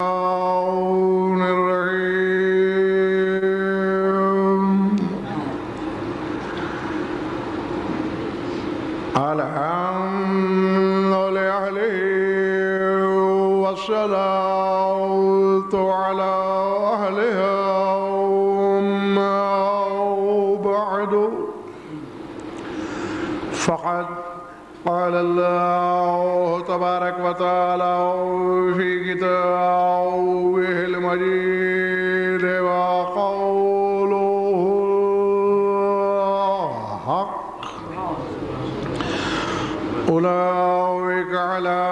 الحمد لله والصلاة على أهلها أما بعد فقد قال الله تبارك وتعالى في كتابه المجيد وقوله الحق أولئك على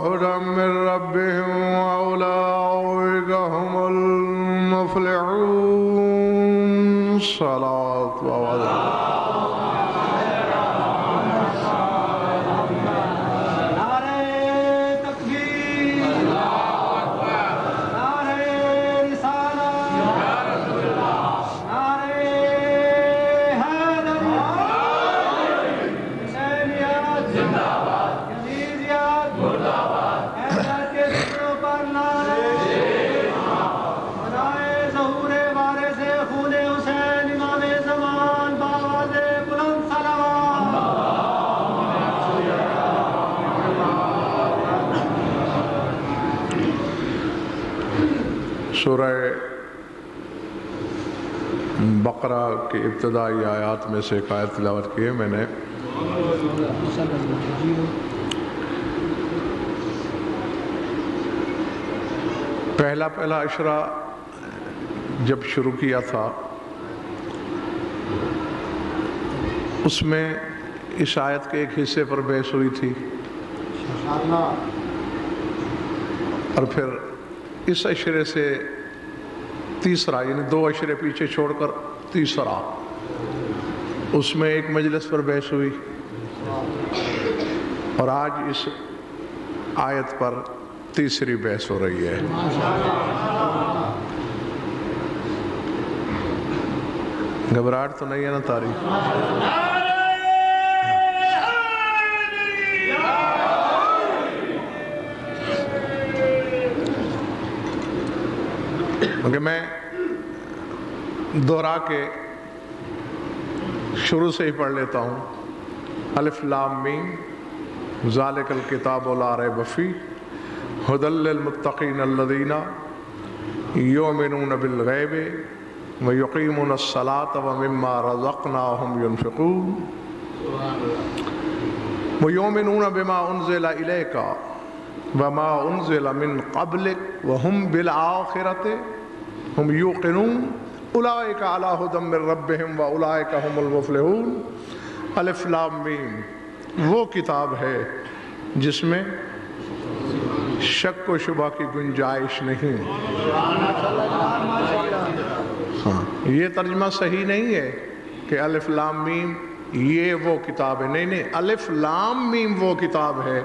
هدى من ربهم وأولئك هم المفلحون. صلاة وسلام. سورہ بقرہ کی ابتدائی آیات میں سے ایک آیت تلاوت کی ہے میں نے. پہلا عشرہ جب شروع کیا تھا اس میں اس آیت کے ایک حصے پر بحث ہوئی تھی اور پھر اس عشرے سے تیسرا یعنی 2 عشرے پیچھے چھوڑ کر تیسرا اس میں ایک مجلس پر بحث ہوئی اور آج اس آیت پر تیسری بحث ہو رہی ہے. گھبراہٹ تو نہیں ہے نا تاریخ؟ کیونکہ میں دہرا کے شروع سے ہی پڑھ لیتا ہوں. الف لام میم ذالک الکتاب لا ریب فیہ ھدی للمتقین الذین یؤمنون بالغیب ویقیمون الصلاۃ ومما رزقناہم ینفقون ویؤمنون بما انزل الیک وما انزل من قبلک وہم بالآخرۃ ہم یوقنون اولئک علی ھدی من ربہم واولئک هم المفلحون. الف لام میم وہ کتاب ہے جس میں شک و شبہ کی گنجائش نہیں. ہاں یہ ترجمہ صحیح نہیں ہے کہ الف لام میم یہ وہ کتاب ہے. نہیں الف لام میم وہ کتاب ہے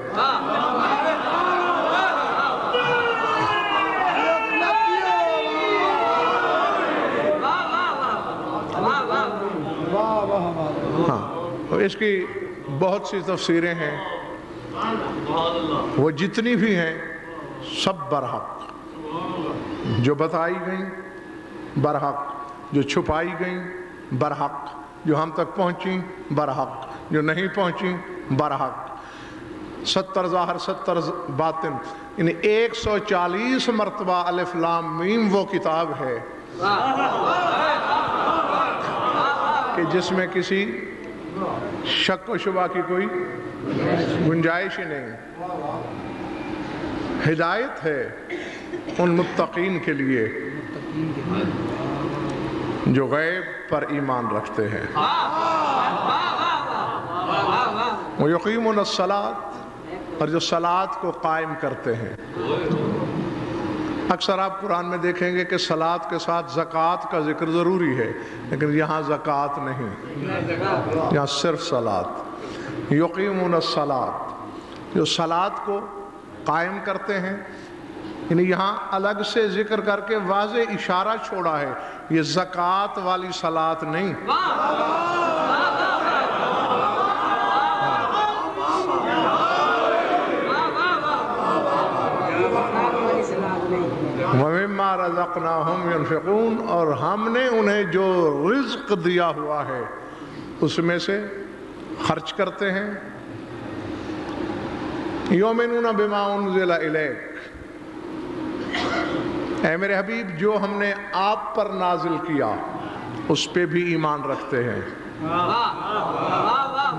اس کی بہت سی تفسیریں ہیں. وہ جتنی بھی ہیں سب برحق، جو بتائی گئیں برحق، جو چھپائی گئیں برحق، جو ہم تک پہنچیں برحق، جو نہیں پہنچیں برحق. 70 ظاہر 70 باطن یعنی 140 مرتبہ الف لام میم وہ کتاب ہے کہ جس میں کسی شک و شبہ کی کوئی گنجائش ہی نہیں. ہدایت ہے ان متقین کے لیے جو غیب پر ایمان رکھتے ہیں. وَيُقِيمُونَ الصَّلَاةَ اور جو صلاۃ کو قائم کرتے ہیں. اکثر آپ قرآن میں دیکھیں گے کہ صلاۃ کے ساتھ زکوٰۃ کا ذکر ضروری ہے لیکن یہاں زکوٰۃ نہیں، یہاں صرف صلاۃ. یقیمون الصلاۃ جو صلاۃ کو قائم کرتے ہیں یعنی یہاں الگ سے ذکر کر کے واضح اشارہ چھوڑا ہے یہ زکوٰۃ والی صلاۃ نہیں. وَمِمَّا رَزَقْنَاهُمْ يُنْفِقُونَ، اور ہم نے انہیں جو رزق دیا ہوا ہے اس میں سے خرچ کرتے ہیں. یؤمنون بما انزل الیک، اے میرے حبیب جو ہم نے آپ پر نازل کیا اس پہ بھی ایمان رکھتے ہیں.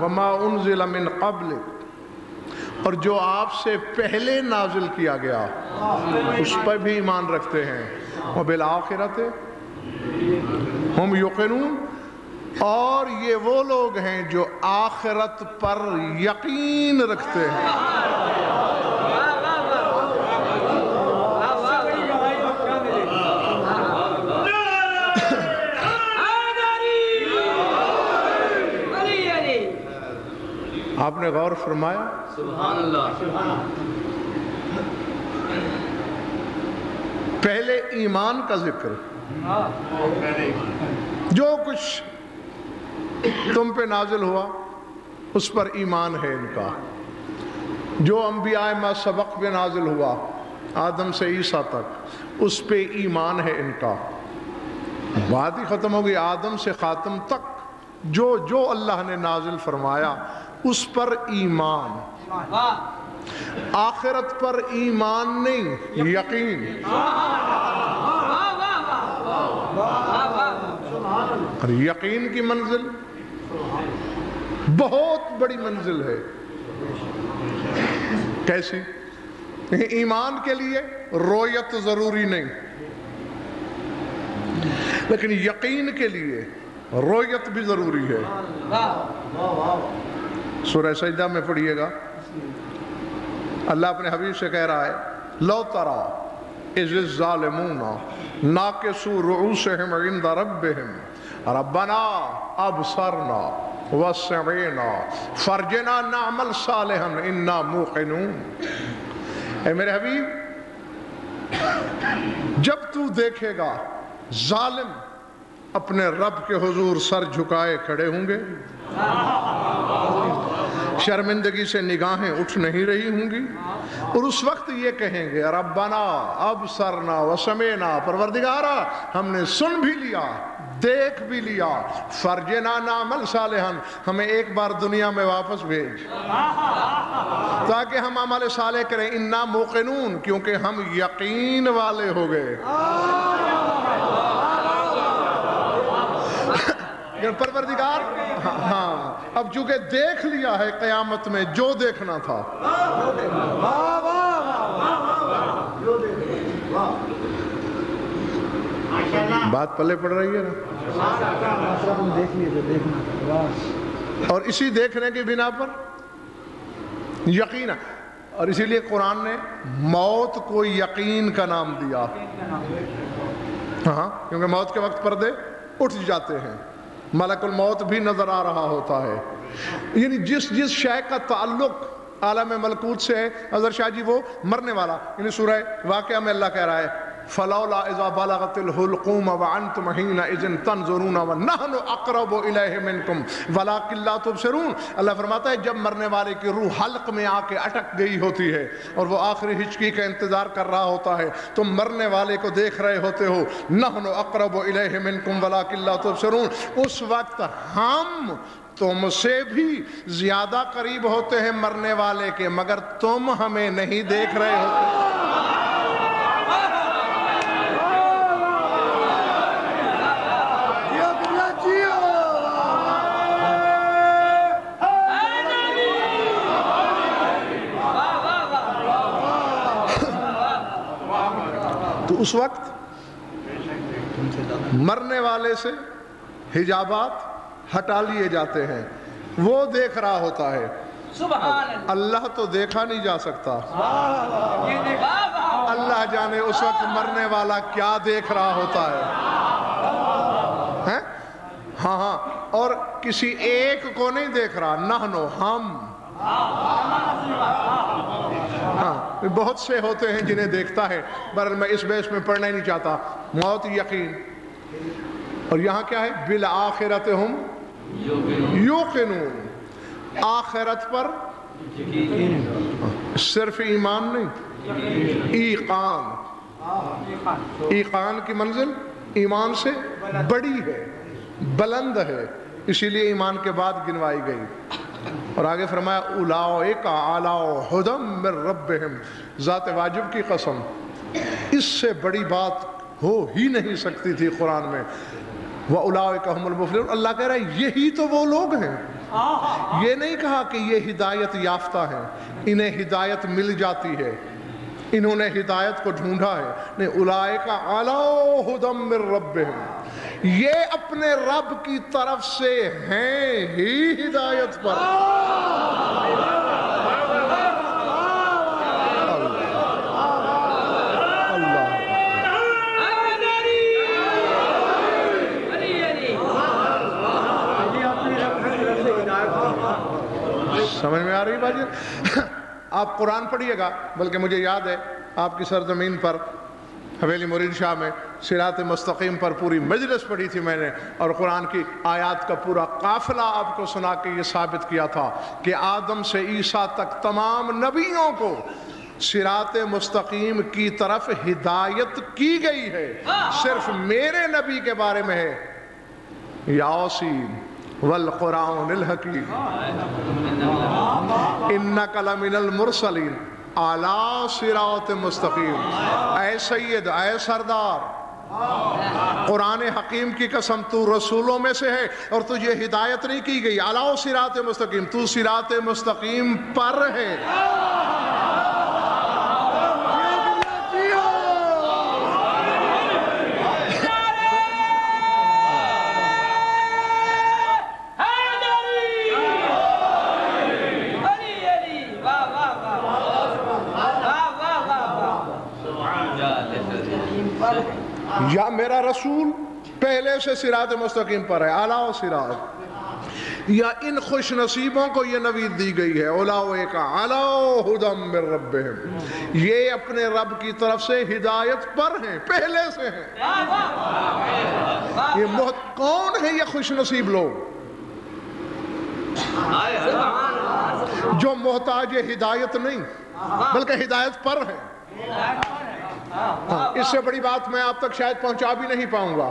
وما انزل من قبلک، اور جو آپ سے پہلے نازل کیا گیا اس پر بھی ایمان رکھتے ہیں. وبالآخرۃ ہم یوقنون، اور یہ وہ لوگ ہیں جو آخرت پر یقین رکھتے ہیں. آپ نے غور فرمایا سبحان اللہ. پہلے ایمان کا ذکر، جو کچھ تم پہ نازل ہوا اس پر ایمان ہے ان کا. جو انبیاء ما سبق پہ نازل ہوا آدم سے عیسیٰ تک اس پہ ایمان ہے ان کا. بات ہی ختم ہو گئی. آدم سے خاتم تک جو اللہ نے نازل فرمایا اس پر ایمان. آخرت پر ایمان نہیں، یقین. اور یقین کی منزل بہت بڑی منزل ہے. کیسی؟ ایمان کے لیے رویت ضروری نہیں، لیکن یقین کے لیے رویت بھی ضروری ہے. سورہ سجدہ میں پڑھیے گا، اللہ اپنے حبیب سے کہہ رہا ہے لو ترى اذ الظالمون ناکسوا رؤوسهم عند ربهم ربنا ابصرنا وسمعنا فارجعنا نعمل صالحا انا موقنون. اے میرے حبیب جب تو دیکھے گا ظالم اپنے رب کے حضور سر جھکائے کھڑے ہوں گے، شرمندگی سے نگاہیں اٹھ نہیں رہی ہوں گی، اور اس وقت یہ کہیں گے ربنا ابصرنا وسمعنا، پروردگارا ہم نے سن بھی لیا دیکھ بھی لیا، فرجنا نعمل صالحا، ہمیں ایک بار دنیا میں واپس بھیج تاکہ ہم عمل صالح کریں. انا موقنون، کیونکہ ہم یقین والے ہو گئے. پروردگار ہاں اب چونکہ دیکھ لیا ہے قیامت میں جو دیکھنا تھا. بات پلے پڑ رہی ہے نا. اور اسی دیکھنے کی بنا پر یقین، اور اسی لیے قرآن نے موت کو یقین کا نام دیا. ہاں کیونکہ موت کے وقت پردے اٹھ جاتے ہیں، ملک الموت بھی نظر آ رہا ہوتا ہے. یعنی جس شے کا تعلق عالم ملکوت سے ہے، حضرت شاہ جی وہ مرنے والا، یعنی سورہ واقعہ میں اللہ کہہ رہا ہے فلولا اذا بلغت الحلقوم وانتم حينئذ تنظرون ونحن اقرب الیہ منکم ولکن لا تبصرون. اللہ فرماتا ہے جب مرنے والے کی روح حلق میں آ کے اٹک گئی ہوتی ہے اور وہ آخری ہچکی کا انتظار کر رہا ہوتا ہے، تم مرنے والے کو دیکھ رہے ہوتے ہو نحن اقرب الیہ منکم ولکن لا تبصرون. اس وقت ہم تم سے بھی زیادہ قریب ہوتے ہیں مرنے والے کے، مگر تم ہمیں نہیں دیکھ رہے ہوتے. تو اس وقت مرنے والے سے حجابات ہٹا لیے جاتے ہیں، وہ دیکھ رہا ہوتا ہے. اللہ تو دیکھا نہیں جا سکتا، اللہ جانے اس وقت مرنے والا کیا دیکھ رہا ہوتا ہے. ہاں اور کسی ایک کو نہیں دیکھ رہا، نحنو ہم. ہاں بہت سے ہوتے ہیں جنہیں دیکھتا ہے، بہرحال میں اس بیس میں پڑھنا ہی نہیں چاہتا. موت یقین، اور یہاں کیا ہے بالآخرۃ ہم یوقنون، آخرت پر صرف ایمان نہیں، ایقان. ایقان کی منزل ایمان سے بڑی ہے، بلند ہے، اسی لیے ایمان کے بعد گنوائی گئی۔ اور آگے فرمایا اولئک علی ھدی من ربہم، ذات واجب کی قسم اس سے بڑی بات ہو ہی نہیں سکتی تھی قرآن میں۔ وَأُولَٰئِكَ هُمُ الْمُفْلِحُونَ، اللہ کہہ رہا ہے یہی تو وہ لوگ ہیں۔ یہ نہیں کہا کہ یہ ہدایت یافتہ ہیں، انہیں ہدایت مل جاتی ہے، انہوں نے ہدایت کو ڈھونڈا ہے، نہیں، اولئک علی ھدی من ربہم، یہ اپنے رب کی طرف سے ہیں ہی ہدایت پر۔ سمجھ میں آ رہی بات؟ آپ قرآن پڑھیے گا، بلکہ مجھے یاد ہے آپ کی سرزمین پر حویلی مرید شاہ میں صراط مستقیم پر پوری مجلس پڑھی تھی میں نے، اور قرآن کی آیات کا پورا قافلہ آپ کو سنا کے یہ ثابت کیا تھا کہ آدم سے عیسیٰ تک تمام نبیوں کو صراط مستقیم کی طرف ہدایت کی گئی ہے، صرف میرے نبی کے بارے میں ہے یاسین والقرآن الحکیم انک لمن المرسلین علی صراط مستقیم۔ اے سید، اے سردار، قرآن حکیم کی قسم تو رسولوں میں سے ہے اور تجھے ہدایت نہیں کی گئی علی صراط مستقیم، تو صراط مستقیم پر ہے۔ یا میرا رسول پہلے سے صراط مستقیم پر ہے، اعلیٰ صراط، یا ان خوش نصیبوں کو یہ نوید دی گئی ہے اولئک علی ھدی من ربہم، یہ اپنے رب کی طرف سے ہدایت پر ہیں، پہلے سے ہیں۔ یہ کون ہے یہ خوش نصیب لوگ؟ جو محتاج ہدایت نہیں بلکہ ہدایت پر ہیں۔ اس سے بڑی بات میں آپ تک شاید پہنچا بھی نہیں پاؤں گا،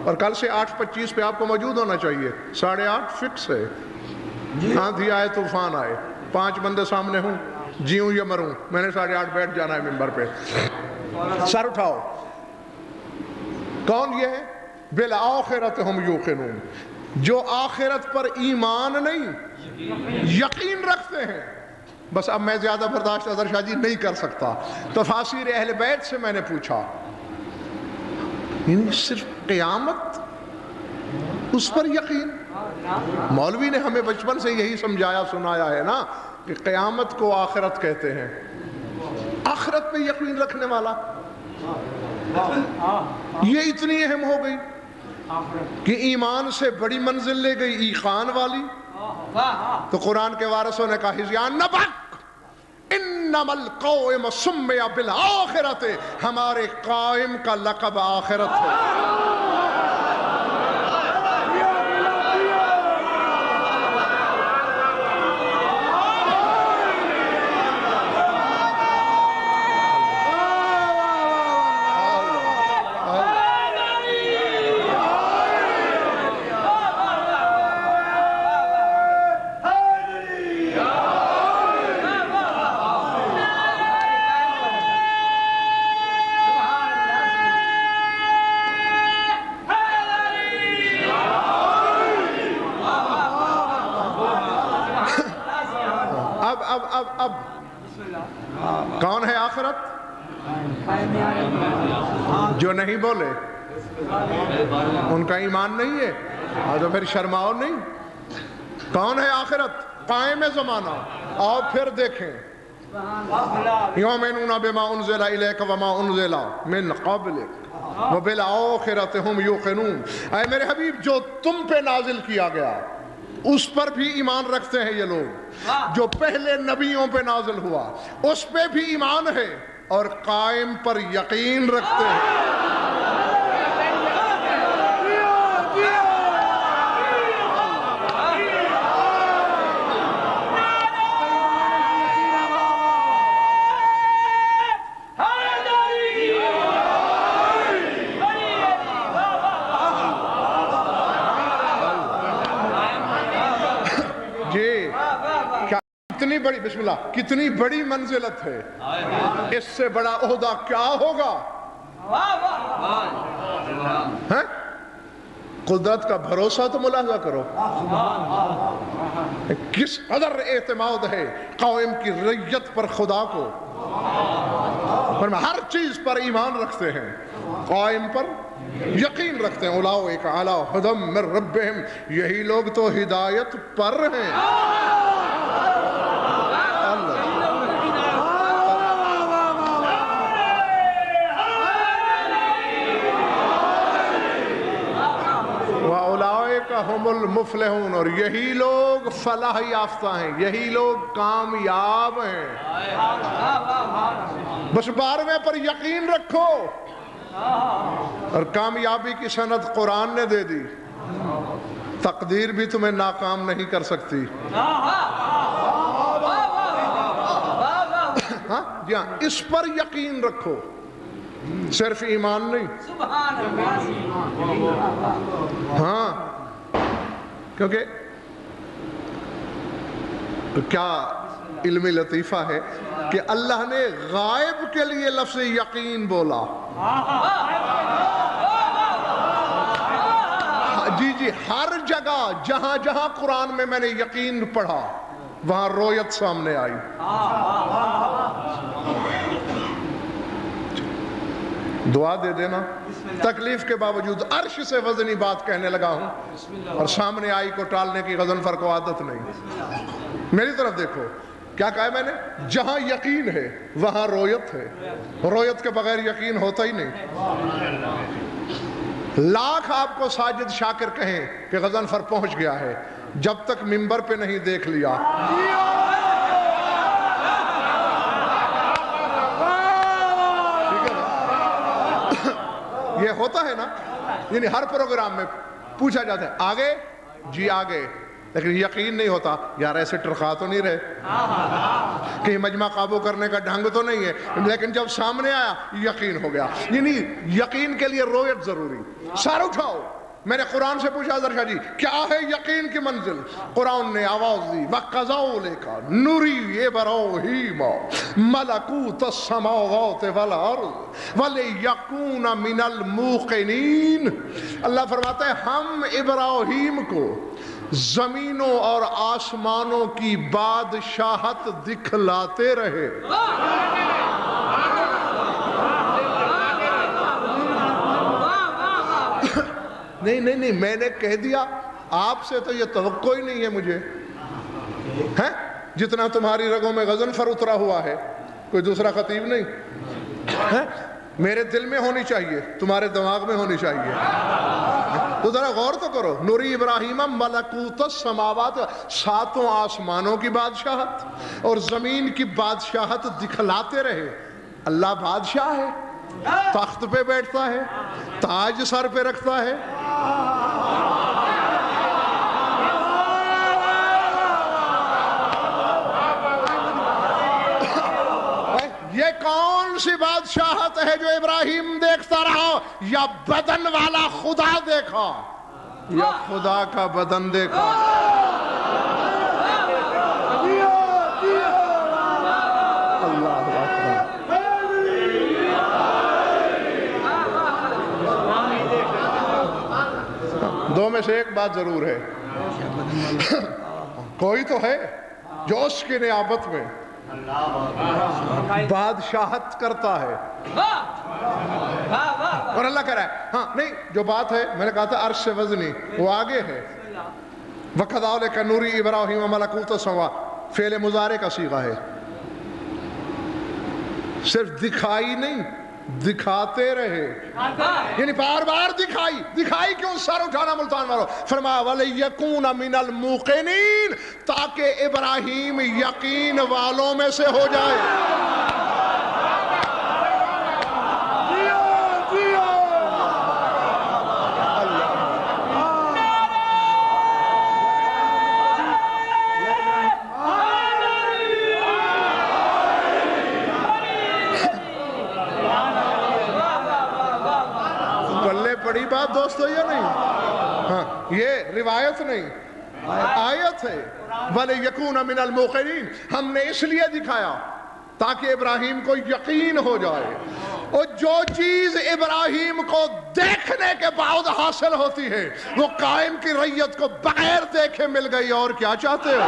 اور کل سے 8:25 پہ آپ کو موجود ہونا چاہیے، 8:30 فکس ہے۔ آندھی آئے طوفان آئے، 5 بندے سامنے ہوں، جیوں یا مروں، میں نے 8:30 بیٹھ جانا ہے ممبر پہ۔ سر اٹھاؤ، کون یہ ہے؟ بالآخرۃ ہم یوقنون، جو آخرت پر ایمان نہیں یقین رکھتے ہیں۔ بس اب میں زیادہ برداشت اظہر شاہ جی نہیں کر سکتا، تفاسیر اہل بیت سے میں نے پوچھا، یعنی صرف قیامت اس پر یقین؟ مولوی نے ہمیں بچپن سے یہی سمجھایا سنایا ہے نا کہ قیامت کو آخرت کہتے ہیں، آخرت پہ یقین رکھنے والا یہ اتنی اہم ہو گئی کہ ایمان سے بڑی منزل لے گئی ایقان والی۔ تو قرآن کے وارثوں نے کہا ہذیان نبک انما القائم سمی بالآخرت، ہمارے قائم کا لقب آخرت ہے۔ اب کون ہے آخرت؟ جو نہیں بولے ان کا ایمان نہیں ہے، اور تو پھر شرماؤ نہیں۔ کون ہے آخرت؟ قائم زمانہ۔ آؤ پھر دیکھیں، یؤمنون بما انزل الیک وما انزل من قبلک وبالآخرۃ ہم یوقنون۔ اے میرے حبیب، جو تم پہ نازل کیا گیا اس پر بھی ایمان رکھتے ہیں یہ لوگ، جو پہلے نبیوں پہ نازل ہوا اس پہ بھی ایمان ہے، اور قائم پر یقین رکھتے ہیں۔ بسم اللہ کتنی بڑی منزلت ہے، اس سے بڑا عہدہ کیا ہوگا؟ ہیں؟ قدرت کا بھروسہ تو ملاحظہ کرو، کس قدر اعتماد ہے قائم کی ریت پر خدا کو، ہر چیز پر ایمان رکھتے ہیں، قائم پر یقین رکھتے ہیں۔ اولئک علی ھدی من ربہم، یہی لوگ تو ہدایت پر ہیں۔ وَأُولَئِكَ هُمُ الْمُفْلِحُونَ، اور یہی لوگ فلاح یافتہ ہیں، یہی لوگ کامیاب ہیں۔ بس 12ویں پر یقین رکھو، اور کامیابی کی سند قرآن نے دے دی، تقدیر بھی تمہیں ناکام نہیں کر سکتی۔ ہاں جی ہاں، اس پر یقین رکھو، صرف ایمان نہیں۔ ہاں، کیونکہ کیا علمی لطیفہ ہے کہ اللہ نے غائب کے لیے لفظ یقین بولا۔ جی جی، ہر جگہ جہاں جہاں قرآن میں نے یقین پڑھا وہاں رویت سامنے آئی۔ دعا دے دینا، تکلیف کے باوجود عرش سے وزنی بات کہنے لگا ہوں، اور سامنے آئی کو ٹالنے کی غضنفر کو عادت نہیں۔ میری طرف دیکھو، کیا کہا ہے میں نے؟ جہاں یقین ہے وہاں رویت ہے، رویت کے بغیر یقین ہوتا ہی نہیں۔ لاکھ آپ کو ساجد شاکر کہیں کہ غضنفر پہنچ گیا ہے، جب تک ممبر پہ نہیں دیکھ لیا۔ یہ ہوتا ہے نا، یعنی ہر پروگرام میں پوچھا جاتا ہے آگے جی آگے، لیکن یقین نہیں ہوتا، یار ایسے ٹرخا تو نہیں رہے، کہیں مجمع قابو کرنے کا ڈھنگ تو نہیں ہے، لیکن جب سامنے آیا یقین ہو گیا۔ یعنی یقین کے لیے رویت ضروری۔ سر اٹھاؤ، میں نے قرآن سے پوچھا درشاہ جی کیا ہے یقین کی منزل؟ قرآن نے آواز دی، وَقَضَوْا لِكَ نُرِي إِبْرَاهِيمَ مَلَكُوتَ السَّمَاوَاتِ وَالْأَرْضِ وَلِيَكُونَ مِنَ الْمُوقِنِينَ۔ اللہ فرماتا ہے ہم ابراہیم کو زمینوں اور آسمانوں کی بادشاہت دکھلاتے رہے۔ نہیں، میں نے کہہ دیا، آپ سے تو یہ توقع ہی نہیں ہے مجھے، ہے جتنا تمہاری رگوں میں غضنفر اترا ہوا ہے، کوئی دوسرا خطیب نہیں ہے، میرے دل میں ہونی چاہیے، تمہارے دماغ میں ہونی چاہیے۔ تو ذرا غور تو کرو، نوری ابراہیم ملکوت السماوات، ساتوں آسمانوں کی بادشاہت اور زمین کی بادشاہت دکھلاتے رہے۔ اللہ بادشاہ ہے، تخت پہ بیٹھتا ہے، تاج سر پہ رکھتا ہے۔ یہ کون سی بادشاہت ہے جو ابراہیم دیکھتا رہا؟ یا بدن والا خدا دیکھا، یا خدا کا بدن دیکھا؟ اللہ اکبر۔ دو میں سے ایک بات ضرور ہے، کوئی تو ہے جو اس کی نیابت میں بادشاہت کرتا ہے، اور اللہ کہہ رہا ہے ہاں نہیں، جو بات ہے میں نے کہا تھا عرش سے وزنی، وہ آگے ہے۔ وَقَضَوْا لِكَ نُرِي إِبْرَاهِيمَ مَلَكُوتَ السَّمَاوَاتِ، فعل مضارع کا صیغہ ہے، صرف دکھائی نہیں، دکھاتے رہے، یعنی بار بار دکھائی کیوں؟ سر اٹھانا ملتان مارو، فرمایا وَلِيَكُونَ مِنَ الْمُوقِنِينَ، تاکہ ابراہیم یقین والوں میں سے ہو جائے۔ بڑی بات دوستو یہ نہیں، ہاں یہ روایت نہیں، آیت ہے۔ وَلِيَكُونَ مِنَ الْمُوقِنِينَ، ہم نے اس لیے دکھایا تاکہ ابراہیم کو یقین ہو جائے، اور جو چیز ابراہیم کو دیکھنے کے بعد حاصل ہوتی ہے وہ قائم کی ریت کو بغیر دیکھے مل گئی، اور کیا چاہتے ہو؟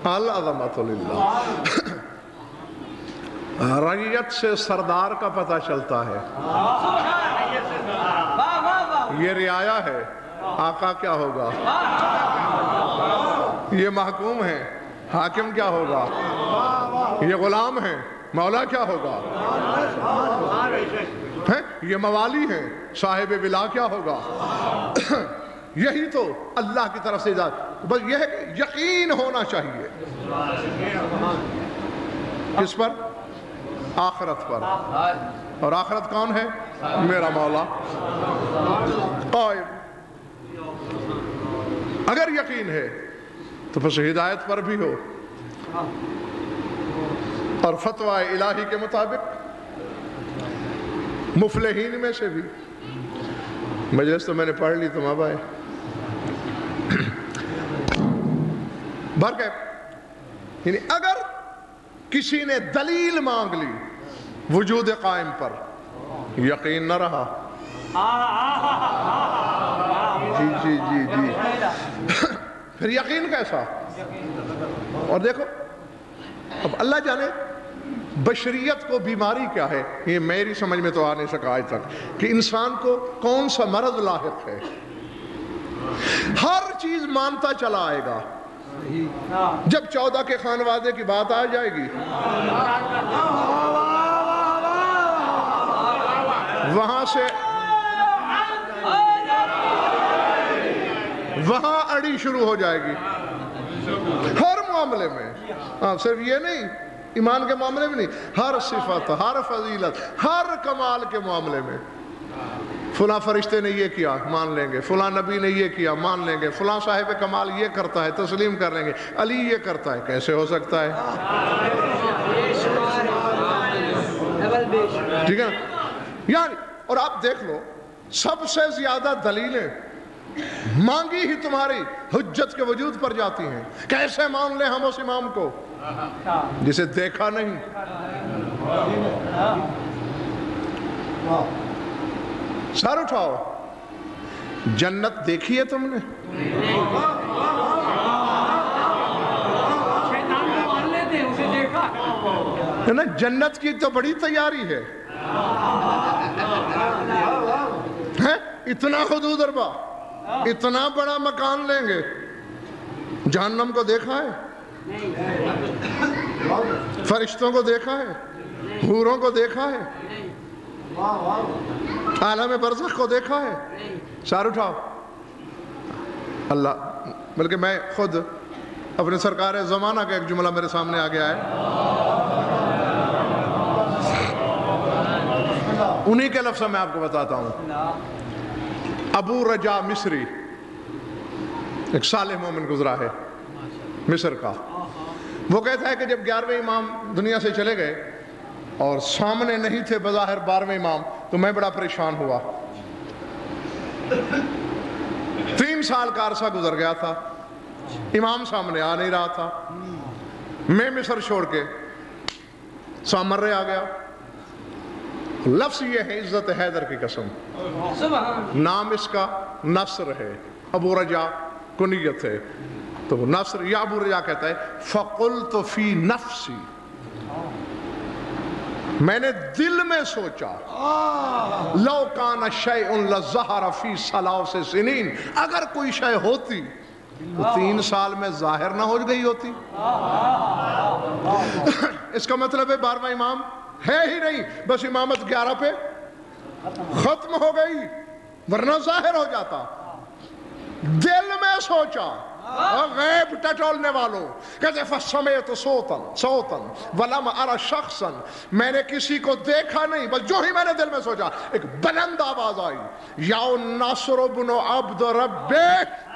العظمت للہ۔ ریت سے سردار کا پتہ چلتا ہے، یہ رعایا ہے، آقا کیا ہوگا؟ یہ محکوم ہے، حاکم کیا ہوگا؟ یہ غلام ہے، مولا کیا ہوگا؟ یہ موالی ہیں، صاحب ولا کیا ہوگا؟ یہی تو اللہ کی طرف سے اجازت، بس یہ ہے کہ یقین ہونا چاہیے۔ کس پر؟ آخرت پر۔ اور آخرت کون ہے؟ میرا مولا قائم۔ اگر یقین ہے تو پس ہدایت پر بھی ہو، اور فتویٰ الہی کے مطابق مفلحین میں سے بھی۔ مجلس تو میں نے پڑھ لی تم اب آئے برکت، یعنی اگر کسی نے دلیل مانگ لی وجود قائم پر، یقین نہ رہا، جی پھر یقین کیسا؟ اور دیکھو اب اللہ جانے بشریت کو بیماری کیا ہے، یہ میری سمجھ میں تو آ نہیں سکا آج تک کہ انسان کو کون سا مرض لاحق ہے۔ ہر چیز مانتا چلا آئے گا، جب 14 کے خانوادے کی بات آ جائے گی وہاں سے وہاں اڑی شروع ہو جائے گی، ہر معاملے میں۔ صرف یہ نہیں، ایمان کے معاملے میں نہیں، ہر صفت، ہر فضیلت، ہر کمال کے معاملے میں۔ فلاں فرشتے نے یہ کیا، مان لیں گے، فلاں نبی نے یہ کیا، مان لیں گے، فلاں صاحب کمال یہ کرتا ہے، تسلیم کر لیں گے، علی یہ کرتا ہے، کیسے ہو سکتا ہے؟ ٹھیک ہے نا؟ یعنی اور آپ دیکھ لو، سب سے زیادہ دلیلیں مانگی ہی تمہاری حجت کے وجود پر جاتی ہیں۔ کیسے مان لیں ہم اس امام کو جسے دیکھا نہیں؟ سر اٹھاؤ، جنت دیکھی ہے تم نے؟ جنت کی تو بڑی تیاری ہے، اتنا حدود اربا، اتنا بڑا مکان لیں گے۔ جہنم کو دیکھا ہے؟ فرشتوں کو دیکھا ہے؟ حوروں کو دیکھا ہے؟ عالم برزخ کو دیکھا ہے؟ سار اٹھاؤ۔ اللہ، بلکہ میں خود اپنے سرکار زمانہ کا ایک جملہ میرے سامنے آ گیا ہے، انہی کے لفظ میں آپ کو بتاتا ہوں۔ ابو رجا مصری، ایک صالح مومن گزرا ہے مصر کا، وہ کہتا ہے کہ جب 11ویں امام دنیا سے چلے گئے اور سامنے نہیں تھے بظاہر 12ویں امام، تو میں بڑا پریشان ہوا۔ 3 سال کا عرصہ گزر گیا تھا، امام سامنے آ نہیں رہا تھا، میں مصر چھوڑ کے سامرے آ گیا۔ لفظ یہ ہے عزت حیدر کی قسم، نام اس کا نصر ہے، ابو رجا کنیت ہے، تو نصر یا ابو رجا کہتا ہے فَقُلْتُ فِي نَفْسِي، میں نے دل میں سوچا لَوْ كَانَ شَيْءٌ لَظَّهَرَ فِي ثَلَاثِ سِنِينَ، اگر کوئی شے ہوتی تو 3 سال میں ظاہر نہ ہو گئی ہوتی۔ اس کا مطلب ہے 12واں امام ہے ہی نہیں، بس امامت 11 پہ ختم ہو گئی، ورنہ ظاہر ہو جاتا۔ دل میں سوچا اور غیب ٹٹولنے والوں کہتے فسمیت صوتن ولم ارى شخصا، میں نے کسی کو دیکھا نہیں، بس جو ہی میں نے دل میں سوچا ایک بلند آواز آئی، یا ناصر بن عبد ربہ،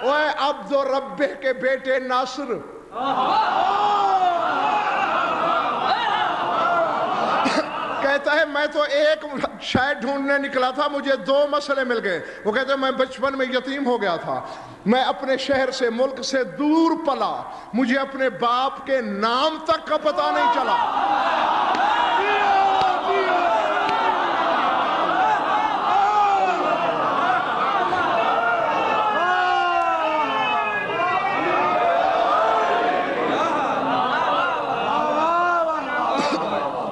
اوے عبد ربہ کے بیٹے ناصر۔ کہتا ہے میں تو ایک شے ڈھونڈنے نکلا تھا، مجھے 2 مسئلے مل گئے۔ وہ کہتے ہیں میں بچپن میں یتیم ہو گیا تھا، میں اپنے شہر سے ملک سے دور پلا، مجھے اپنے باپ کے نام تک کا پتہ نہیں چلا۔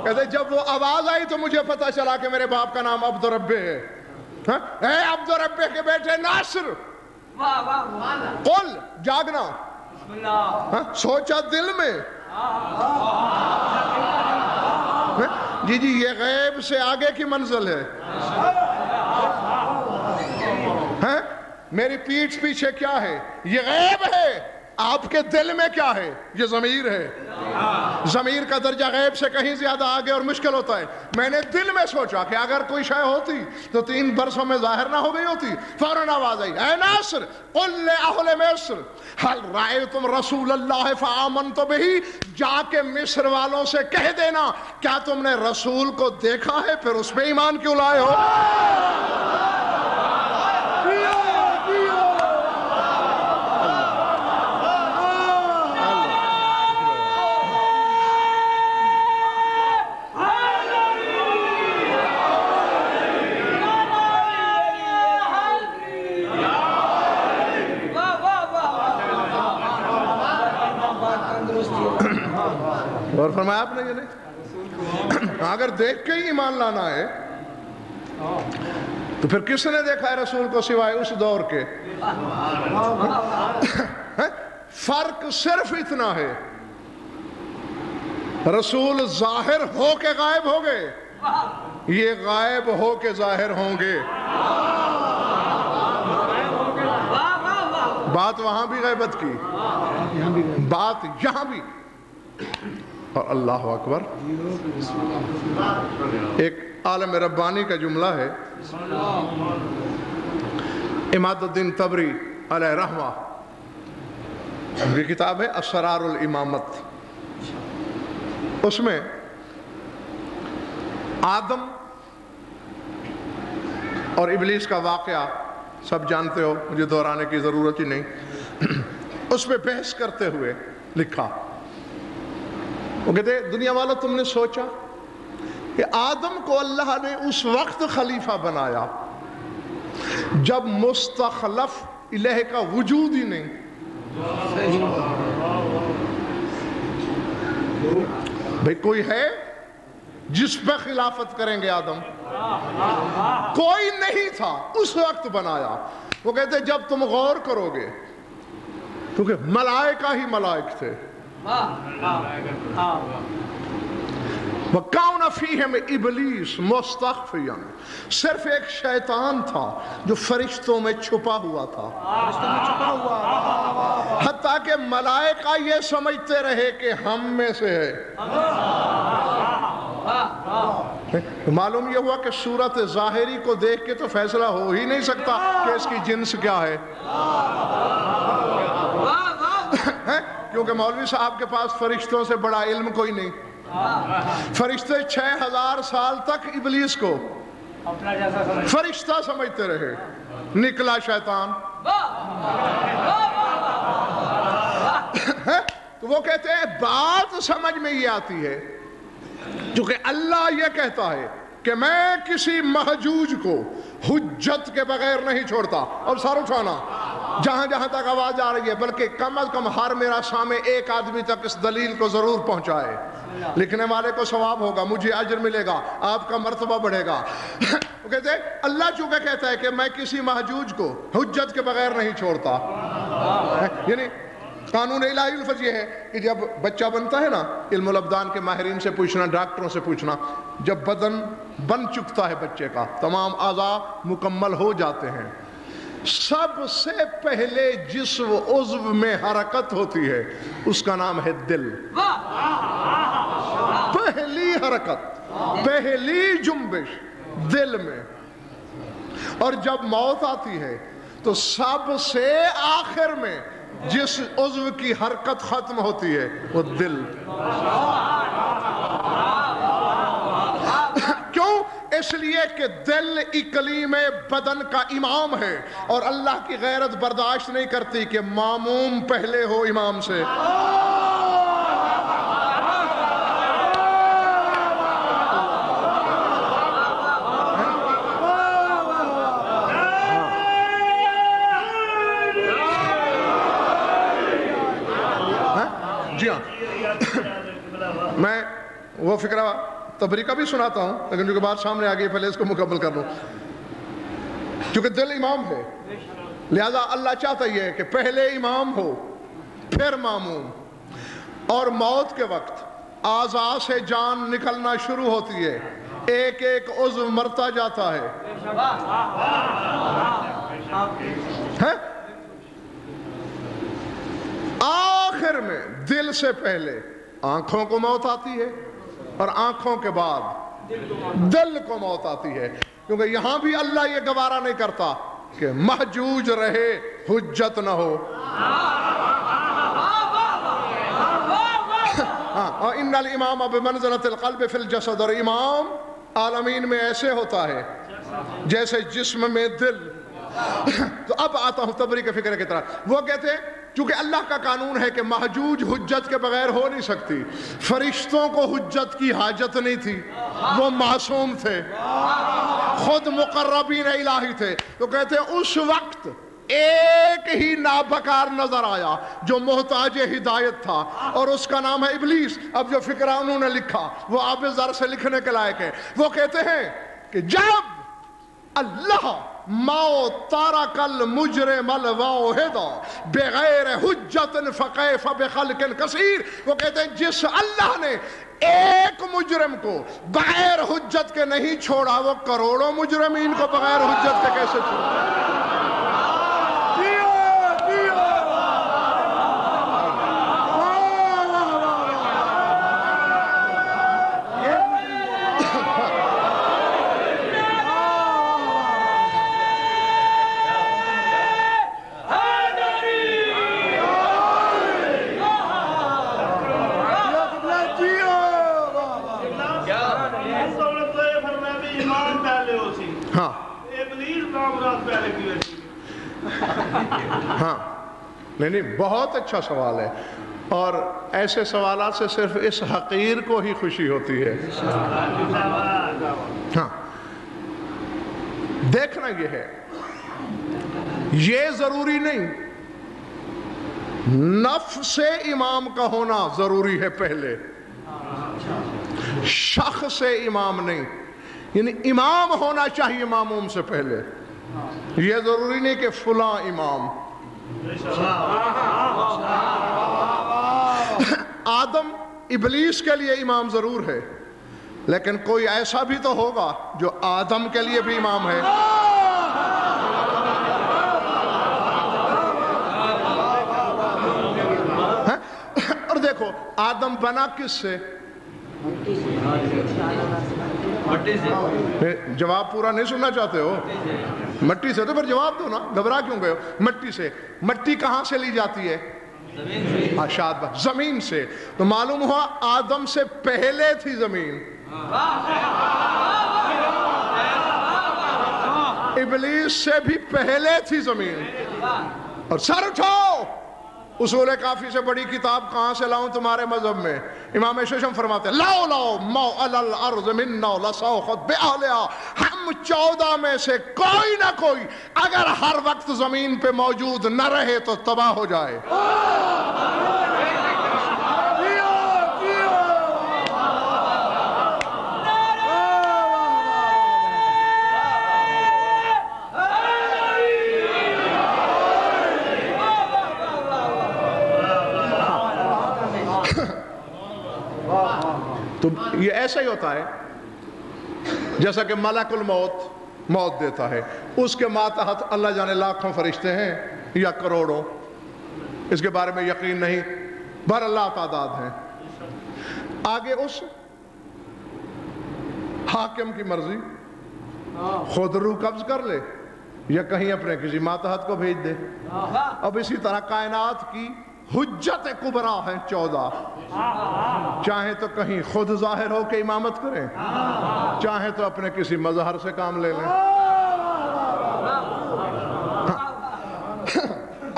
کہتے جب وہ آواز آئی تو مجھے پتا چلا کہ میرے باپ کا نام عبد ربہ ہے۔ اے عبد ربہ کے بیٹے ناصر، قل جاگنا، سوچا دل میں، جی یہ غیب سے آگے کی منزل ہے۔ میری پیٹھ پیچھے کیا ہے؟ یہ غیب ہے۔ آپ کے دل میں کیا ہے؟ یہ ضمیر ہے۔ ضمیر کا درجہ غیب سے کہیں زیادہ آگے اور مشکل ہوتا ہے۔ میں نے دل میں سوچا کہ اگر کوئی شے ہوتی تو 3 برسوں میں ظاہر نہ ہو گئی ہوتی۔ فوراً آواز آئی، اے ناصر قل لأہل مصر هل رأیتم رسول اللہ فآمنتم بہ، جا کے مصر والوں سے کہہ دینا کیا تم نے رسول کو دیکھا ہے پھر اس پہ ایمان کیوں لائے ہو؟ اور فرمایا آپ نے یہ نہیں، اگر دیکھ کے ہی ایمان لانا ہے تو پھر کس نے دیکھا ہے رسول کو سوائے اس دور کے؟ فرق صرف اتنا ہے، رسول ظاہر ہو کے غائب ہو گئے، یہ غائب ہو کے ظاہر ہوں گے۔ بات وہاں بھی غیبت کی، بات یہاں بھی۔ اور اللہ اکبر، ایک عالم ربانی کا جملہ ہے، عماد الدین طبری علیہ رحمہ، یہ کتاب ہے اسرار الامامت، اس میں آدم اور ابلیس کا واقعہ سب جانتے ہو، مجھے دہرانے کی ضرورت ہی نہیں، اس پہ بحث کرتے ہوئے لکھا، وہ کہتے ہیں دنیا والوں تم نے سوچا کہ آدم کو اللہ نے اس وقت خلیفہ بنایا جب مستخلف الہ کا وجود ہی نہیں، بھئی کوئی ہے جس پہ خلافت کریں گے آدم؟ کوئی نہیں تھا، اس وقت بنایا۔ وہ کہتے ہیں جب تم غور کرو گے، کیونکہ ملائکہ ہی ملائک تھے، وَكَوْنَ فِيهِمْ إِبْلِيسُ مُسْتَخْفِيًا، صرف ایک شیطان تھا جو فرشتوں میں چھپا ہوا تھا، حتیٰ کہ ملائکہ یہ سمجھتے رہے کہ ہم میں سے ہے۔ معلوم یہ ہوا کہ صورت ظاہری کو دیکھ کے تو فیصلہ ہو ہی نہیں سکتا کہ اس کی جنس کیا ہے، کیونکہ مولوی صاحب کے پاس فرشتوں سے بڑا علم کوئی نہیں۔ فرشتے 6000 سال تک ابلیس کو فرشتہ سمجھتے رہے، نکلا شیطان۔ تو وہ کہتے ہیں بات سمجھ میں یہ آتی ہے کیونکہ اللہ یہ کہتا ہے کہ میں کسی محجوج کو حجت کے بغیر نہیں چھوڑتا۔ اب سر اٹھانا، جہاں جہاں تک آواز آ رہی ہے، بلکہ کم از کم ہر میرا سامنے ایک آدمی تک اس دلیل کو ضرور پہنچائے، لکھنے والے کو ثواب ہوگا، مجھے اجر ملے گا، آپ کا مرتبہ بڑھے گا۔ وہ کہتے ہیں اللہ چونکہ کہتا ہے کہ میں کسی محجوج کو حجت کے بغیر نہیں چھوڑتا، یعنی قانون الہی الفظ یہ ہے کہ جب بچہ بنتا ہے نا، علم الابدان کے ماہرین سے پوچھنا، ڈاکٹروں سے پوچھنا، جب بدن بن چکتا ہے بچے کا، تمام اعضاء مکمل ہو جاتے ہیں، سب سے پہلے جس عضو میں حرکت ہوتی ہے اس کا نام ہے دل. پہلی حرکت، پہلی جنبش دل میں. اور جب موت آتی ہے تو سب سے آخر میں جس عضو کی حرکت ختم ہوتی ہے وہ دل. کیوں؟ اس لیے کہ دل اقلیم بدن کا امام ہے، اور اللہ کی غیرت برداشت نہیں کرتی کہ ماموم پہلے ہو امام سے. جی ہاں، میں وہ فکرہ تبری کا بھی سناتا ہوں، لیکن جو بات سامنے آ گئی پہلے اس کو مکمل کر لوں. کیونکہ دل امام ہے، لہذا اللہ چاہتا یہ ہے کہ پہلے امام ہو پھر ماموم. اور موت کے وقت اعضاء سے جان نکلنا شروع ہوتی ہے، ایک ایک عضو مرتا جاتا ہے. آخر میں دل سے پہلے آنکھوں کو موت آتی ہے، اور آنکھوں کے بعد دل کو موت آتی ہے. کیونکہ یہاں بھی اللہ یہ گوارا نہیں کرتا کہ محجوج رہے، حجت نہ ہو. ان الامام بمنزلۃ القلب فی الجسد، اور امام عالمین میں ایسے ہوتا ہے جیسے جسم میں دل. تو اب آتا ہوں تبری کے فکر کی طرح. وہ کہتے ہیں چونکہ اللہ کا قانون ہے کہ محجوج حجت کے بغیر ہو نہیں سکتی. فرشتوں کو حجت کی حاجت نہیں تھی، وہ معصوم تھے، خود مقربین الہی تھے. تو کہتے ہیں اس وقت ایک ہی نابکار نظر آیا جو محتاج ہدایت تھا، اور اس کا نام ہے ابلیس. اب جو فکرہ انہوں نے لکھا وہ آپ ذر سے لکھنے کے لائق ہے. وہ کہتے ہیں کہ جب اللہ ما ترک المجرم الواحد بغیر حجت فکیف بخلق کثیر. وہ کہتے ہیں جس اللہ نے ایک مجرم کو بغیر حجت کے نہیں چھوڑا، وہ کروڑوں مجرمین کو بغیر حجت کے کیسے چھوڑا؟ ہاں نہیں، بہت اچھا سوال ہے، اور ایسے سوالات سے صرف اس حقیر کو ہی خوشی ہوتی ہے. ہاں، دیکھنا یہ ہے، یہ ضروری نہیں نفس امام کا ہونا ضروری ہے پہلے، شخص امام نہیں. یعنی امام ہونا چاہیے ماموم سے پہلے، یہ ضروری نہیں کہ فلاں امام. آدم ابلیس کے لیے امام ضرور ہے، لیکن کوئی ایسا بھی تو ہوگا جو آدم کے لیے بھی امام ہے. اور دیکھو آدم بنا کس سے؟ جواب پورا نہیں سننا چاہتے ہو؟ مٹی سے. تو پھر جواب دو نا، گھبرا کیوں گئے ہو؟ مٹی سے. مٹی کہاں سے لی جاتی ہے؟ زمین سے. تو معلوم ہوا آدم سے پہلے تھی زمین. ابلیس سے بھی پہلے تھی زمین. اور سر اٹھاؤ، اصول کافی سے بڑی کتاب کہاں سے لاؤں تمہارے مذہب میں؟ امام ششم فرماتے ہیں لاؤ ما علی الارض منا لسوخت بأہلہا. ہم 14 میں سے کوئی نہ کوئی اگر ہر وقت زمین پہ موجود نہ رہے تو تباہ ہو جائے. تو یہ ایسا ہی ہوتا ہے جیسا کہ ملک الموت موت دیتا ہے. اس کے ماتحت اللہ جانے لاکھوں فرشتے ہیں یا کروڑوں، اس کے بارے میں یقین نہیں، بہر اللہ تعداد ہیں۔ آگے اس حاکم کی مرضی، خود روح قبض کر لے یا کہیں اپنے کسی ماتحت کو بھیج دے۔ اب اسی طرح کائنات کی حجت کبریٰ ہیں 14، چاہیں تو کہیں خود ظاہر ہو کے امامت کریں، چاہیں تو اپنے کسی مظہر سے کام لے لیں۔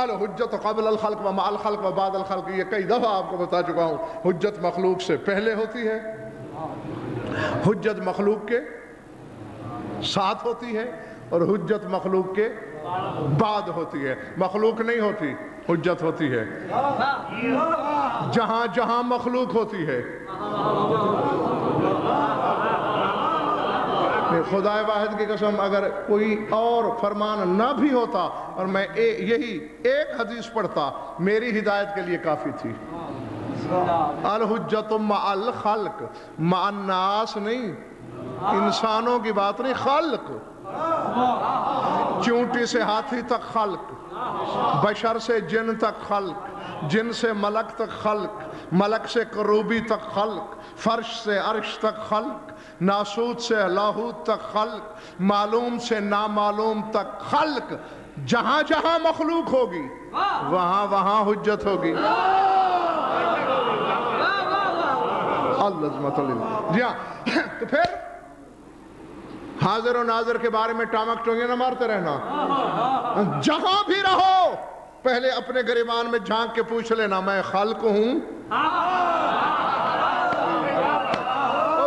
الحجت قبل الخلق و مع الخلق و بعد الخلق، یہ کئی دفعہ آپ کو بتا چکا ہوں۔ حجت مخلوق سے پہلے ہوتی ہے، حجت مخلوق کے ساتھ ہوتی ہے، اور حجت مخلوق کے بعد ہوتی ہے۔ مخلوق نہیں ہوتی، حجت ہوتی ہے۔ جہاں جہاں مخلوق ہوتی ہے، خدا واحد کی قسم اگر کوئی اور فرمان نہ بھی ہوتا اور میں یہی ایک حدیث پڑھتا، میری ہدایت کے لیے کافی تھی۔ الحجت مع الخلق، مع الناس نہیں، انسانوں کی بات نہیں، خلق، چونٹی سے ہاتھی تک خلق، بشر سے جن تک خلق، جن سے ملک تک خلق، ملک سے کروبی تک خلق، فرش سے عرش تک خلق، ناسوت سے لاہوت تک خلق، معلوم سے نامعلوم تک خلق۔ جہاں جہاں مخلوق ہوگی وہاں وہاں حجت ہوگی۔ جی ہاں، تو پھر حاضر و ناظر کے بارے میں ٹامک ٹونگیاں نہ مارتے رہنا۔ جہاں بھی رہو پہلے اپنے گریبان میں جھانک کے پوچھ لینا، میں خالق ہوں؟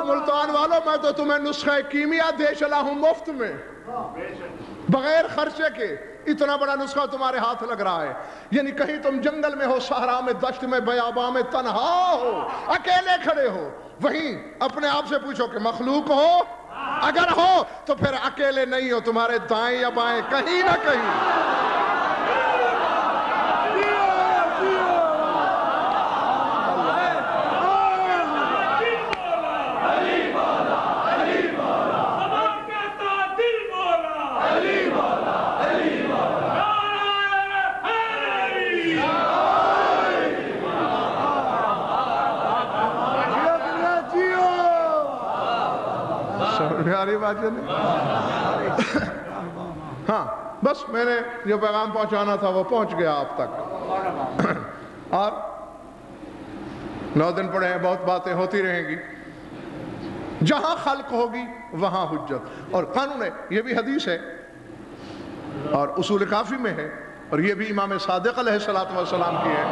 ملتان والوں، میں تو تمہیں نسخہ کیمیا دے چلا ہوں مفت میں، بغیر خرچے کے۔ اتنا بڑا نسخہ تمہارے ہاتھ لگ رہا ہے، یعنی کہیں تم جنگل میں ہو، صحرا میں، دشت میں، بیاباں میں، تنہا ہو، اکیلے کھڑے ہو، وہیں اپنے آپ سے پوچھو کہ مخلوق ہو؟ اگر ہو تو پھر اکیلے نہیں ہو، تمہارے دائیں یا بائیں کہیں نہ کہیں پیاری بات ہے۔ ہاں بس میں نے جو پیغام پہنچانا تھا وہ پہنچ گیا آپ تک، اور 9 دن پڑے ہیں، بہت باتیں ہوتی رہیں گی۔ جہاں خلق ہوگی وہاں حجت، اور قانون ہے، یہ بھی حدیث ہے اور اصول کافی میں ہے، اور یہ بھی امام صادق علیہ السلام کی ہے۔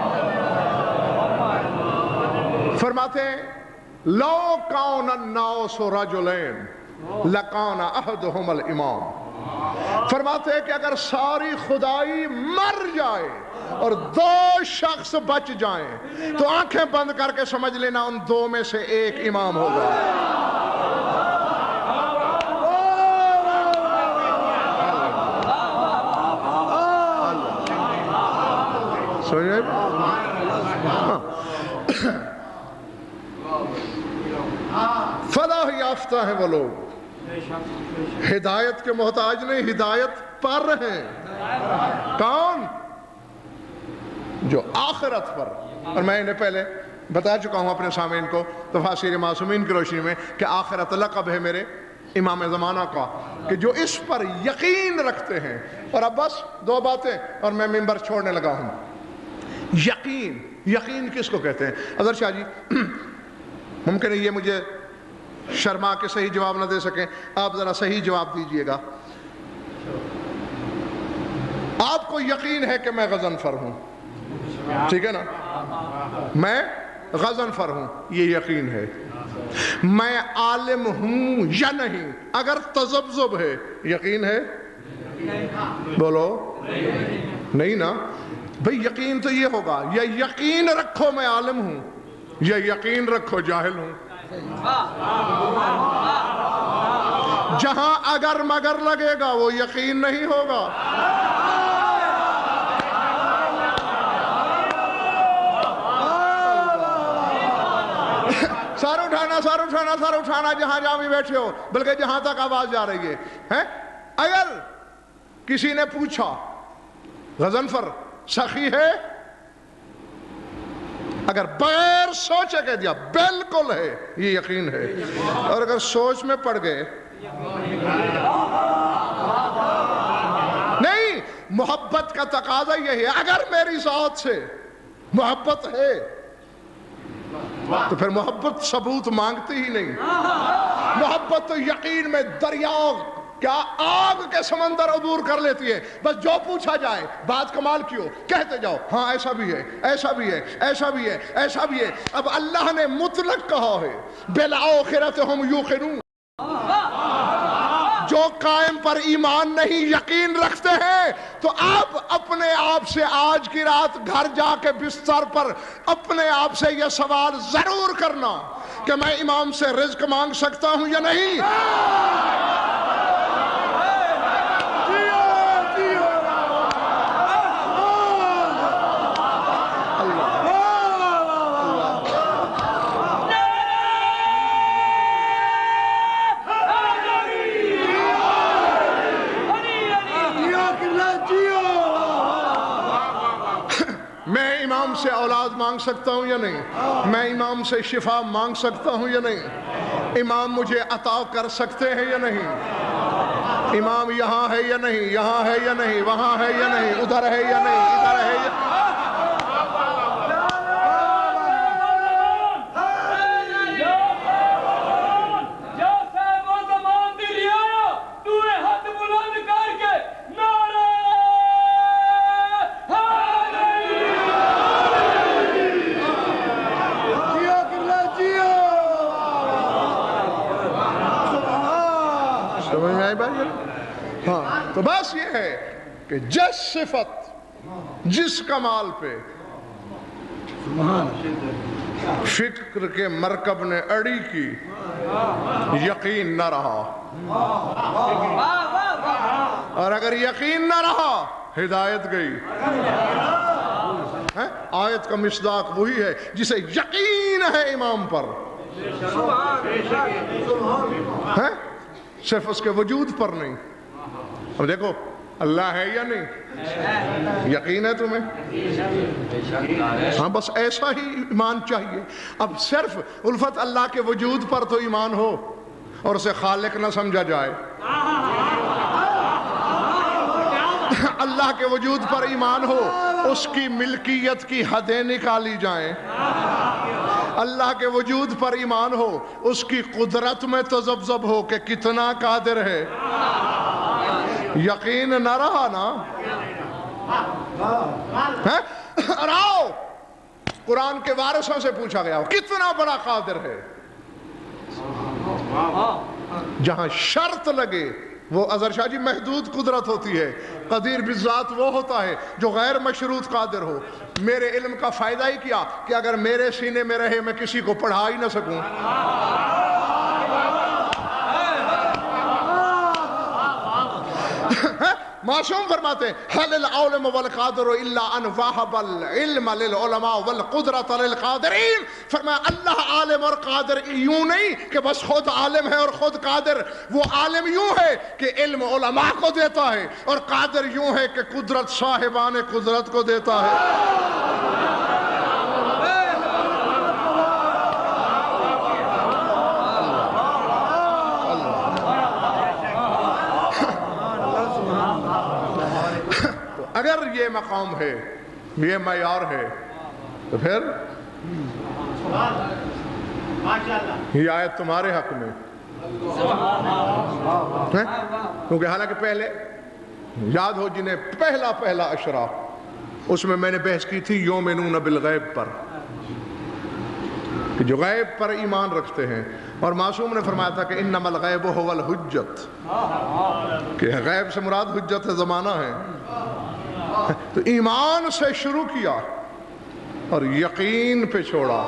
فرماتے ہیں لو کون الناس رجلین لکان احدہم الامام، فرماتے ہیں کہ اگر ساری خدائی مر جائے اور 2 شخص بچ جائیں تو آنکھیں بند کر کے سمجھ لینا ان 2 میں سے ایک امام ہوگا۔ سمجھے؟ فلاح یافتہ ہیں وہ لوگ، ہدایت کے محتاج نہیں، ہدایت پر ہیں۔ کون؟ جو آخرت پر، اور میں انہیں پہلے بتا چکا ہوں اپنے سامعین کو تفاسیر معصومین کی روشنی میں کہ آخرت لقب ہے میرے امام زمانہ کا، کہ جو اس پر یقین رکھتے ہیں۔ اور اب بس 2 باتیں اور میں منبر چھوڑنے لگا ہوں۔ یقین، یقین کس کو کہتے ہیں؟ اظہر شاہ جی ممکن ہے یہ مجھے شرما کے صحیح جواب نہ دے سکیں، آپ ذرا صحیح جواب دیجئے گا۔ آپ کو یقین ہے کہ میں غضنفر ہوں، ٹھیک ہے نا؟ میں غضنفر ہوں، یہ یقین ہے۔ میں عالم ہوں یا نہیں، اگر تذبذب ہے، یقین ہے؟ بولو نہیں نا بھئی، یقین تو یہ ہوگا، یا یقین رکھو میں عالم ہوں، یا یقین رکھو جاہل ہوں۔ جہاں اگر مگر لگے گا وہ یقین نہیں ہوگا۔ سار اٹھانا، سار اٹھانا، سار اٹھانا، جہاں جہاں بھی بیٹھے ہو، بلکہ جہاں تک آواز جا رہی ہے۔ اگر کسی نے پوچھا غضنفر سخی ہے؟ اگر بغیر سوچے کہہ دیا بالکل ہے، یہ یقین ہے. اور اگر سوچ میں پڑ گئے نہیں، محبت کا تقاضا یہ ہے اگر میری ذات سے محبت ہے تو پھر محبت ثبوت مانگتی ہی نہیں. محبت تو یقین میں دریا کیا آگ کے سمندر عبور کر لیتی ہے. بس جو پوچھا جائے بات کمال کی ہو کہتے جاؤ ہاں ایسا بھی ہے، ایسا بھی ہے، ایسا بھی ہے، ایسا بھی ہے. اب اللہ نے مطلق کہا ہے بالآخرۃ ہم یوقنون. جو قائم پر ایمان نہیں یقین رکھتے ہیں تو آپ اپنے آپ سے آج کی رات گھر جا کے بستر پر اپنے آپ سے یہ سوال ضرور کرنا کہ میں امام سے رزق مانگ سکتا ہوں یا نہیں. امام سے اولاد مانگ سکتا ہوں یا نہیں؟ میں امام سے شفا مانگ سکتا ہوں یا نہیں؟ امام مجھے عطا کر سکتے ہیں یا نہیں؟ امام یہاں ہے یا نہیں؟ یہاں ہے یا نہیں؟ وہاں ہے یا نہیں؟ ادھر ہے یا نہیں؟ ادھر ہے یا نہیں؟ ہاں تو بس یہ ہے کہ جس صفت جس کمال پہ فکر کے مرکب نے اڑی کی یقین نہ رہا، اور اگر یقین نہ رہا ہدایت گئی. آیت کا مصداق وہی ہے جسے یقین ہے امام پر، صرف اس کے وجود پر نہیں. اب دیکھو اللہ ہے یا نہیں؟ یقین ہے تمہیں؟ ہاں بس ایسا ہی ایمان چاہیے. اب صرف الفت اللہ کے وجود پر تو ایمان ہو اور اسے خالق نہ سمجھا جائے. اللہ کے وجود پر ایمان ہو، اس کی ملکیت کی حدیں نکالی جائیں. اللہ کے وجود پر ایمان ہو، اس کی قدرت میں تذبذب ہو کہ کتنا قادر ہے. یقین نہ رہا نا. اور آؤ قرآن کے وارثوں سے پوچھا گیا کتنا بڑا قادر ہے. جہاں شرط لگے وہ اظہر شاہ جی محدود قدرت ہوتی ہے. قدیر بالذات وہ ہوتا ہے جو غیر مشروط قادر ہو. میرے علم کا فائدہ ہی کیا کہ اگر میرے سینے میں رہے میں کسی کو پڑھا ہی نہ سکوں. معصوم فرماتے ہیں حل العالم والقادر الا ان وهب العلم للعلماء والقدرت للقادرین. فرمایا اللہ عالم اور قادر یوں نہیں کہ بس خود عالم ہے اور خود قادر. وہ عالم یوں ہے کہ علم علماء کو دیتا ہے، اور قادر یوں ہے کہ قدرت صاحبان قدرت کو دیتا ہے. اگر یہ مقام ہے، یہ معیار ہے، تو پھر یہ آیت تمہارے حق میں. کیونکہ حالانکہ پہلے یاد ہو جنہیں پہلا اشرا اس میں نے بحث کی تھی یؤمنون بالغیب پر، کہ جو غیب پر ایمان رکھتے ہیں. اور معصوم نے فرمایا تھا کہ انما الغیب هو الحجت، کہ غیب سے مراد حجت زمانہ ہے. تو ایمان سے شروع کیا اور یقین پہ چھوڑا.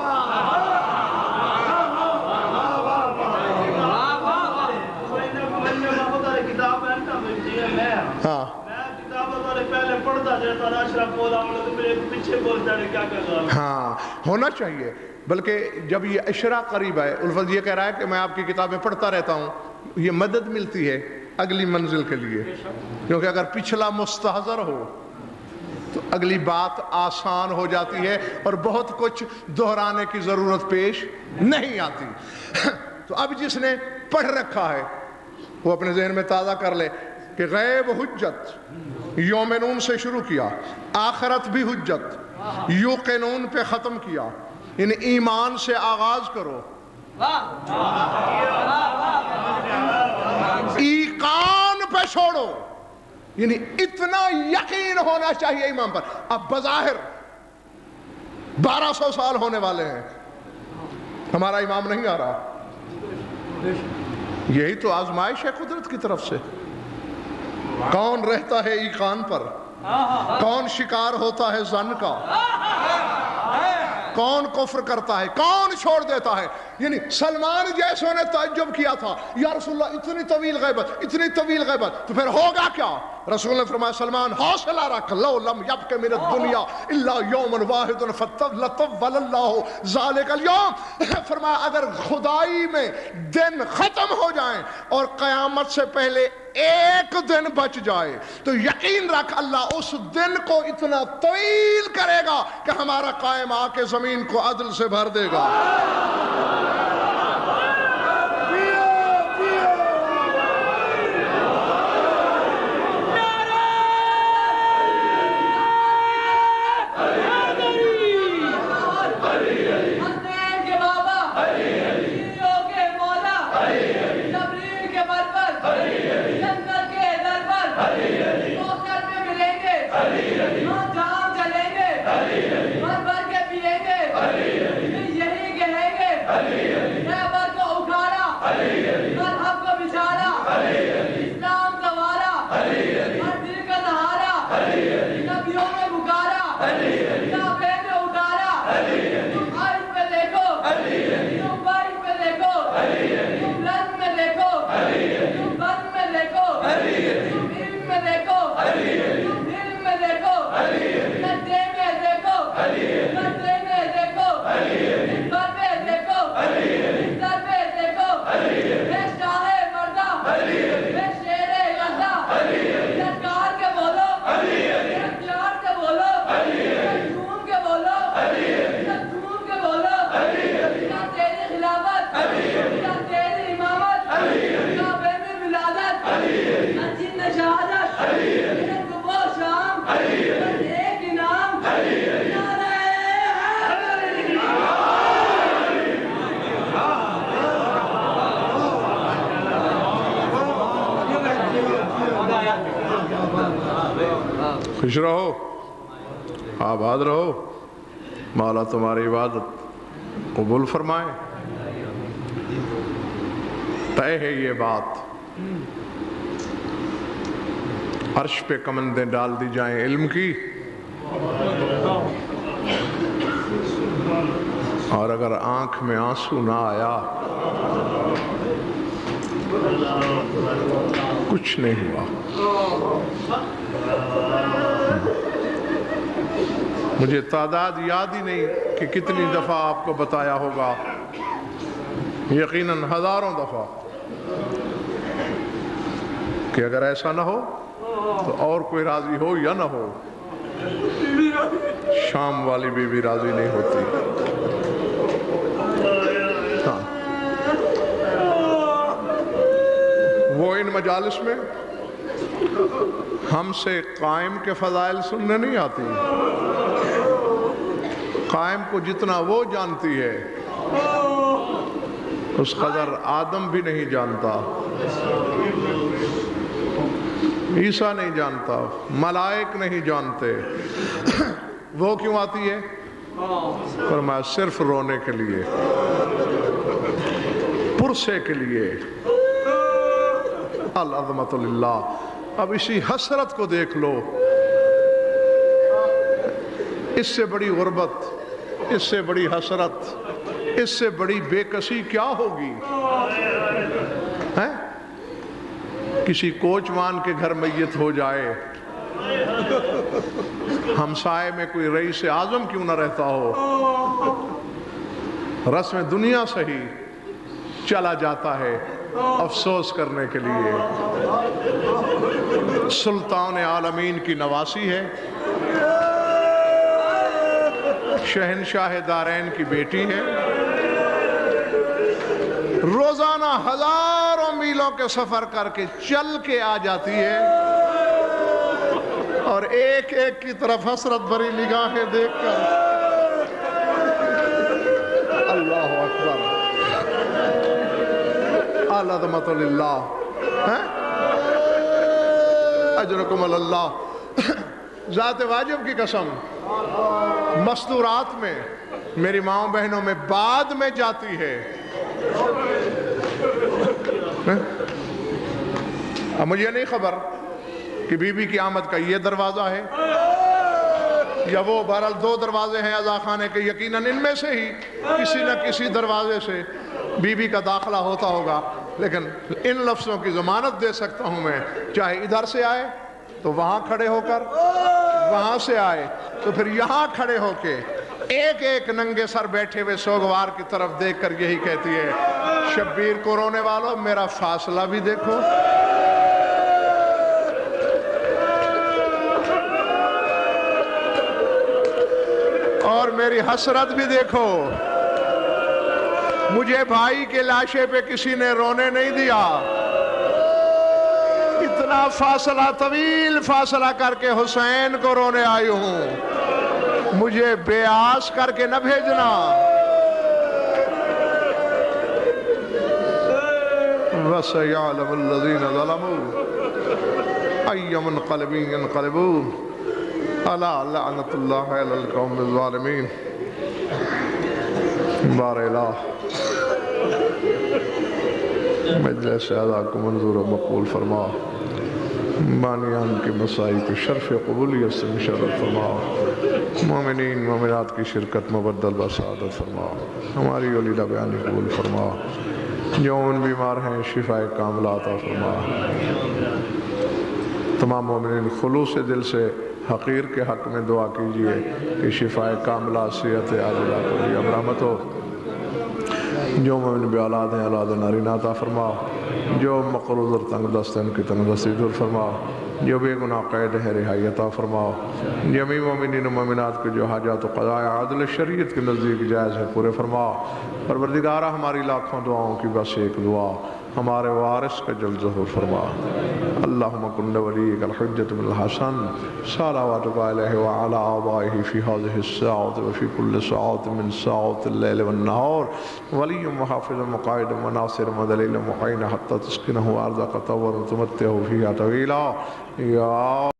ہاں ہاں ہونا چاہیے. بلکہ جب یہ اشرا قریب ہے، الفت یہ کہہ رہا ہے کہ میں آپ کی کتابیں پڑھتا رہتا ہوں، یہ مدد ملتی ہے اگلی منزل کے لیے، کیونکہ اگر پچھلا مستحضر ہو تو اگلی بات آسان ہو جاتی ہے اور بہت کچھ دہرانے کی ضرورت پیش نہیں آتی۔ تو اب جس نے پڑھ رکھا ہے وہ اپنے ذہن میں تازہ کر لے کہ غیب حجت یوم نون سے شروع کیا، آخرت بھی حجت یوقنون پہ ختم کیا، یعنی ایمان سے آغاز کرو، ایقان پہ چھوڑو، یعنی اتنا یقین ہونا چاہیے ایمان پر۔ اب بظاہر 1200 سال ہونے والے ہیں، ہمارا امام نہیں آ رہا، یہی تو آزمائش ہے قدرت کی طرف سے۔ کون رہتا ہے ایقان پر، کون شکار ہوتا ہے ظن کا، کون کفر کرتا ہے، کون چھوڑ دیتا ہے۔ یعنی سلمان جیسوں نے تعجب کیا تھا، یا رسول اللہ اتنی طویل غیبت، اتنی طویل غیبت، تو پھر ہوگا کیا؟ رسول نے فرمایا سلمان حوصلہ رکھ، لو لم یبق من الدنیا الا یوم واحد لطول اللہ ذالک اليوم۔ فرمایا اگر خدائی میں دن ختم ہو جائیں اور قیامت سے پہلے ایک دن بچ جائے تو یقین رکھ اللہ اس دن کو اتنا طویل کرے گا کہ ہمارا قائم آ کے زمین کو عدل سے بھر دے گا۔ خوش رہو، آباد رہو، مولا تمہاری عبادت قبول فرمائے۔ طے ہے یہ بات، عرش پہ کمندیں ڈال دی جائیں علم کی، اور اگر آنکھ میں آنسو نہ آیا کچھ نہیں ہوا۔ مجھے تعداد یاد ہی نہیں کہ کتنی دفعہ آپ کو بتایا ہوگا، یقیناً ہزاروں دفعہ، کہ اگر ایسا نہ ہو تو اور کوئی راضی ہو یا نہ ہو، شام والی بھی راضی نہیں ہوتی۔ ہاں، وہ ان مجالس میں ہم سے قائم کے فضائل سننے نہیں آتی، قائم کو جتنا وہ جانتی ہے اس قدر آدم بھی نہیں جانتا، عیسیٰ نہیں جانتا، ملائک نہیں جانتے۔ وہ کیوں آتی ہے؟ فرمایا صرف رونے کے لیے، پرسے کے لیے۔ العظمت للہ۔ اب اسی حسرت کو دیکھ لو، اس سے بڑی غربت، اس سے بڑی حسرت، اس سے بڑی بے کسی کیا ہوگی؟ کسی کوچوان کے گھر میت ہو جائے، ہمسائے میں کوئی رئیس اعظم کیوں نہ رہتا ہو، رسم دنیا صحیح چلا جاتا ہے، افسوس کرنے کے لیے۔ سلطان عالمین کی نواسی ہے، شہنشاہ دارین کی بیٹی ہے، روزانہ ہزاروں میلوں کے سفر کر کے چل کے آ جاتی ہے، اور ایک ایک کی طرف حسرت بھری نگاہیں دیکھ کر اللہ اکبر العظمۃ للہ اجرکم اللہ، ذات واجب کی قسم مستورات میں میری ماؤں بہنوں میں بعد میں جاتی ہے۔ اب مجھے نہیں خبر کہ بی بی کی آمد کا یہ دروازہ ہے یا وہ، بہرحال دو دروازے ہیں عزا خانے کے، یقیناً ان میں سے ہی کسی نہ کسی دروازے سے بی بی کا داخلہ ہوتا ہوگا، لیکن ان لفظوں کی ضمانت دے سکتا ہوں میں، چاہے ادھر سے آئے تو وہاں کھڑے ہو کر، وہاں سے آئے تو پھر یہاں کھڑے ہو کے ایک ایک ننگے سر بیٹھے ہوئے سوگوار کی طرف دیکھ کر یہی کہتی ہے، شبیر کو رونے والوں میرا فاصلہ بھی دیکھو، اور میری حسرت بھی دیکھو، مجھے بھائی کے لاشے پہ کسی نے رونے نہیں دیا، اتنا فاصلہ، طویل فاصلہ کر کے حسین کو رونے آئی ہوں، مجھے بے آس کر کے نہ بھیجنا۔ وَسَيَعْلَمُ الَّذِينَ ظَلَمُوا أَيَّ مُنْقَلِبٍ يَنْقَلِبُونَ أَلَا لَعْنَةُ اللَّهِ عَلَى الْقَوْمِ الظَّالِمِينَ۔ بار الہ مجلس اعلیٰ کو منظور و مقبول فرما، بانیان کی مسائی کو شرف قبولیت سے مشرف فرما، مومنین مومنات کی شرکت مبدل بسعادت فرما، ہماری ولیدہ بیانی قبول فرما، جو ان بیمار ہیں شفاء کاملہ عطا فرما، تمام مومنین خلوص دل سے حقیر کے حق میں دعا کیجئے کہ شفاء کاملہ صحت عاجلہ کو بھی اب رحمت ہو، جو مومن بے اولاد ہیں اولاد نارینہ عطا فرما، جو مقروض اور تنگ دست ہیں ان کی تنگ دستی دور فرما، جو بے گناہ قید ہے رہائی عطا فرما، جمیع مومنین و مومنات کے جو حاجات و قضاء عدل شریعت کے نزدیک جائز ہے پورے فرما۔ پروردگارہ ہماری لاکھوں دعاؤں کی بس ایک دعا، ہمارے وارث کا جلد ظہور فرما۔ اللہم کن ولیک الحجۃ بن الحسن صلواتک علیہ وعلی آبائہ فی هذه الساعة وفی کل ساعة من ساعات اللیل والنہار، ولی محافظ مقائد وناصر مدلیل معین حتی تسکنہ ارضک طور تمتعہ فیہا طویلا، یا